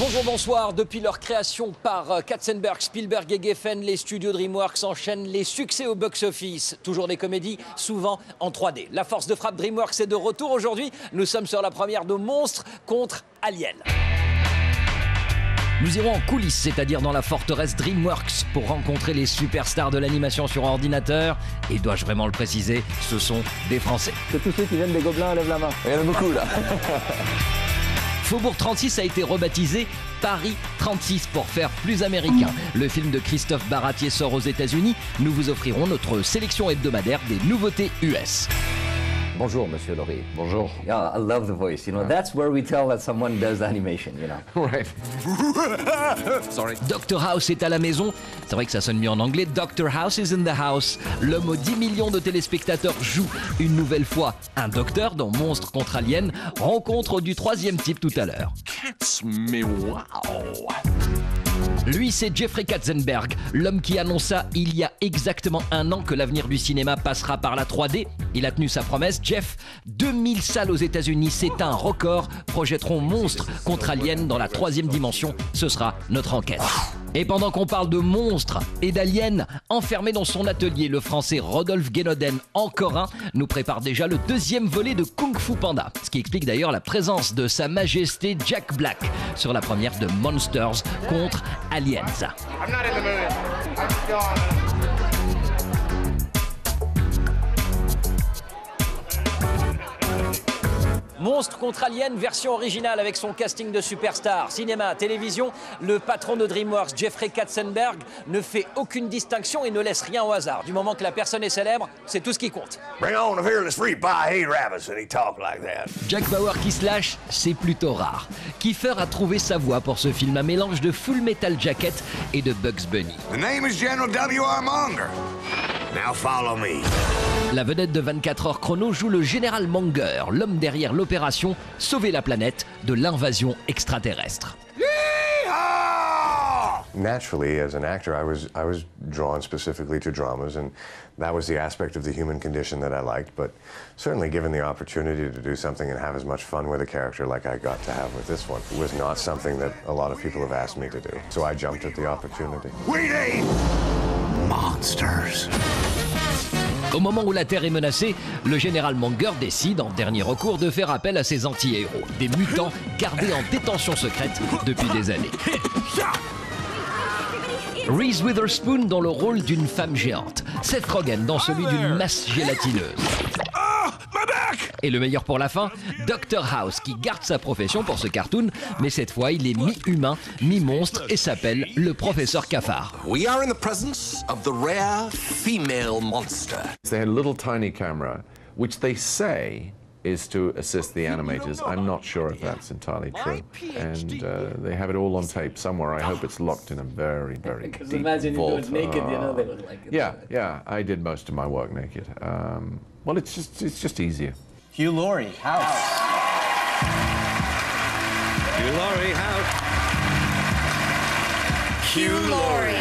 Bonjour, bonsoir. Depuis leur création par Katzenberg, Spielberg et Geffen, les studios DreamWorks enchaînent les succès au box-office. Toujours des comédies, souvent en 3D. La force de frappe DreamWorks est de retour aujourd'hui. Nous sommes sur la première de Monstres contre Aliens. Nous irons en coulisses, c'est-à-dire dans la forteresse DreamWorks, pour rencontrer les superstars de l'animation sur ordinateur. Et dois-je vraiment le préciser, ce sont des Français. Que tous ceux qui viennent des Gobelins lèvent la main. Il y en a beaucoup là. Faubourg 36 a été rebaptisé Paris 36 pour faire plus américain. Le film de Christophe Baratier sort aux États-Unis. Nous vous offrirons notre sélection hebdomadaire des nouveautés US. Bonjour, Monsieur Laurie. Bonjour. Yeah, I love the voice. You know, that's where we tell that someone does animation, you know. Right. Sorry. Dr House est à la maison. C'est vrai que ça sonne mieux en anglais. Dr House is in the house. L'homme aux 10 millions de téléspectateurs joue une nouvelle fois un docteur dans Monstres contre Aliens. Rencontre du troisième type tout à l'heure. Catch me, wow. Lui, c'est Jeffrey Katzenberg, l'homme qui annonça il y a exactement un an que l'avenir du cinéma passera par la 3D. Il a tenu sa promesse. Jeff, 2000 salles aux États-Unis, c'est un record. Projetteront Monstres contre Aliens dans la troisième dimension. Ce sera notre enquête. Et pendant qu'on parle de monstres et d'aliens, enfermé dans son atelier, le français Rodolphe Guénoden, encore un, nous prépare déjà le deuxième volet de Kung Fu Panda. Ce qui explique d'ailleurs la présence de Sa Majesté Jack Black sur la première de Monsters contre Aliens. Monstres contre Aliens, version originale avec son casting de superstars. Cinéma, télévision, le patron de DreamWorks, Jeffrey Katzenberg, ne fait aucune distinction et ne laisse rien au hasard. Du moment que la personne est célèbre, c'est tout ce qui compte. Bring on the fearless free pie, hey rabbits, and he talk like that. Jack Bauer qui se lâche, c'est plutôt rare. Kiefer a trouvé sa voix pour ce film, un mélange de Full Metal Jacket et de Bugs Bunny. The name is General W.R. Munger. Now follow me. La vedette de 24 heures chrono joue le général Munger, l'homme derrière l'opération Sauver la planète de l'invasion extraterrestre. Yeehaw! Naturally, as an actor, I was drawn specifically to dramas, and that was the aspect of the human condition that I liked. But certainly, given the opportunity to do something and have as much fun with a character like I got to have with this one, it was not something that a lot of people have asked me to do. So I jumped at the opportunity. We need monsters. Au moment où la Terre est menacée, le général Munger décide, en dernier recours, de faire appel à ses anti-héros, des mutants gardés en détention secrète depuis des années. Reese Witherspoon dans le rôle d'une femme géante, Seth Rogen dans celui d'une masse gélatineuse. Et le meilleur pour la fin, Dr House qui garde sa profession pour ce cartoon, mais cette fois il est mi-humain, mi-monstre et s'appelle le professeur Cafard. We are in the presence of the rare female monster. They had a little tiny camera, which they say is to assist the animators. I'm not sure if that's entirely true. And they have it all on tape somewhere. I hope it's locked in a very, very deep imagine vault. you do it naked, you know, they would like it. Yeah, I did most of my work naked. Well, it's just easier. Hugh Laurie, House. Hugh Laurie, House. Hugh Laurie.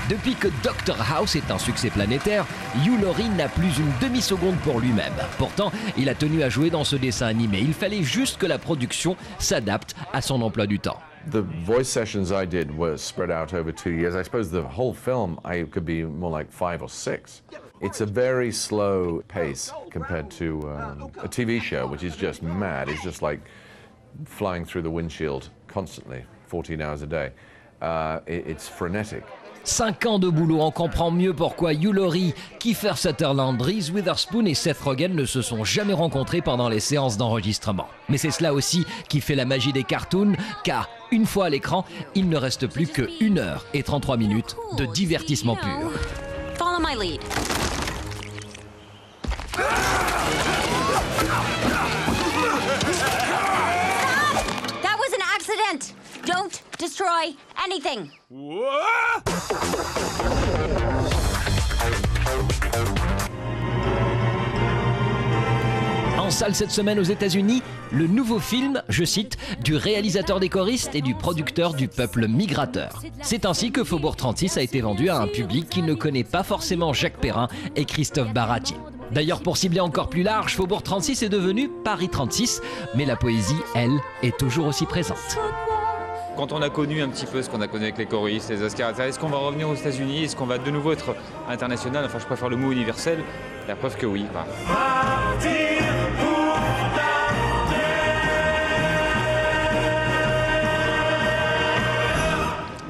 Depuis que Dr House est un succès planétaire, Hugh Laurie n'a plus une demi-seconde pour lui-même. Pourtant, il a tenu à jouer dans ce dessin animé. Il fallait juste que la production s'adapte à son emploi du temps. The voice sessions I did were spread out over 2 years. I suppose the whole film, I could be more like 5 or 6. It's a very slow pace compared to a TV show, which is just mad. It's just like flying through the windshield constantly, 14 hours a day. It's frenetic. 5 ans de boulot, on comprend mieux pourquoi Hugh Laurie, Kiefer Sutherland, Reese Witherspoon et Seth Rogen ne se sont jamais rencontrés pendant les séances d'enregistrement. Mais c'est cela aussi qui fait la magie des cartoons, car une fois à l'écran, il ne reste plus que 1 heure et 33 minutes de divertissement pur. Follow my lead. That was an accident. Don't destroy anything. En salle cette semaine aux États-Unis, le nouveau film, je cite, du réalisateur des choristes et du producteur du peuple migrateur. C'est ainsi que Faubourg 36 a été vendu à un public qui ne connaît pas forcément Jacques Perrin et Christophe Baratier. D'ailleurs, pour cibler encore plus large, Faubourg 36 est devenu Paris 36, mais la poésie, elle, est toujours aussi présente. Quand on a connu un petit peu ce qu'on a connu avec les choristes, les Oscars, est-ce qu'on va revenir aux États-Unis? Est-ce qu'on va de nouveau être international? Enfin, je préfère le mot universel. La preuve que oui. Quoi.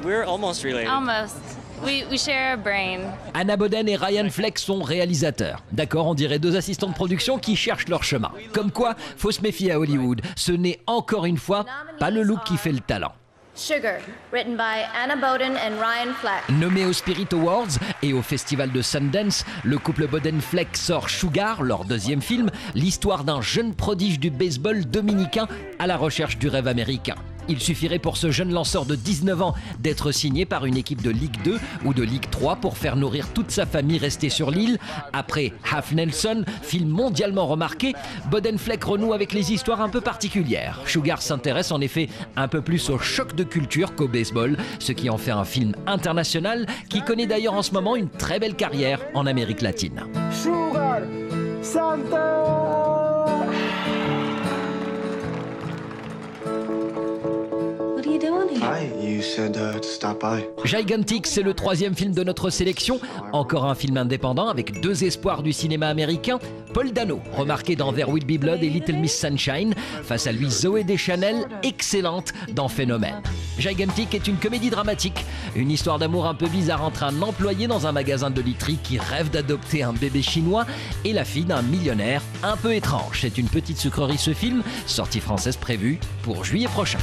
We're almost related. Almost. We share a brain. Anna Boden et Ryan Fleck sont réalisateurs. D'accord, on dirait deux assistants de production qui cherchent leur chemin. Comme quoi, faut se méfier à Hollywood. Ce n'est encore une fois pas le look qui fait le talent. Sugar, written by Anna Boden and Ryan Fleck. Nommé aux Spirit Awards et au festival de Sundance, le couple Boden-Fleck sort Sugar, leur deuxième film, l'histoire d'un jeune prodige du baseball dominicain à la recherche du rêve américain. Il suffirait pour ce jeune lanceur de 19 ans d'être signé par une équipe de Ligue 2 ou de Ligue 3 pour faire nourrir toute sa famille restée sur l'île. Après Half Nelson, film mondialement remarqué, Boden-Fleck renoue avec les histoires un peu particulières. Sugar s'intéresse en effet un peu plus au choc de culture qu'au baseball, ce qui en fait un film international qui connaît d'ailleurs en ce moment une très belle carrière en Amérique latine. Sugar Santa! Hi, you said to stop by. Gigantic, c'est le troisième film de notre sélection. Encore un film indépendant avec deux espoirs du cinéma américain. Paul Dano, remarqué dans There Will Be Blood et Little Miss Sunshine. Face à lui, Zooey Deschanel, excellente dans Phénomène. Gigantic est une comédie dramatique. Une histoire d'amour un peu bizarre entre un employé dans un magasin de literie qui rêve d'adopter un bébé chinois et la fille d'un millionnaire un peu étrange. C'est une petite sucrerie ce film, sortie française prévue pour juillet prochain.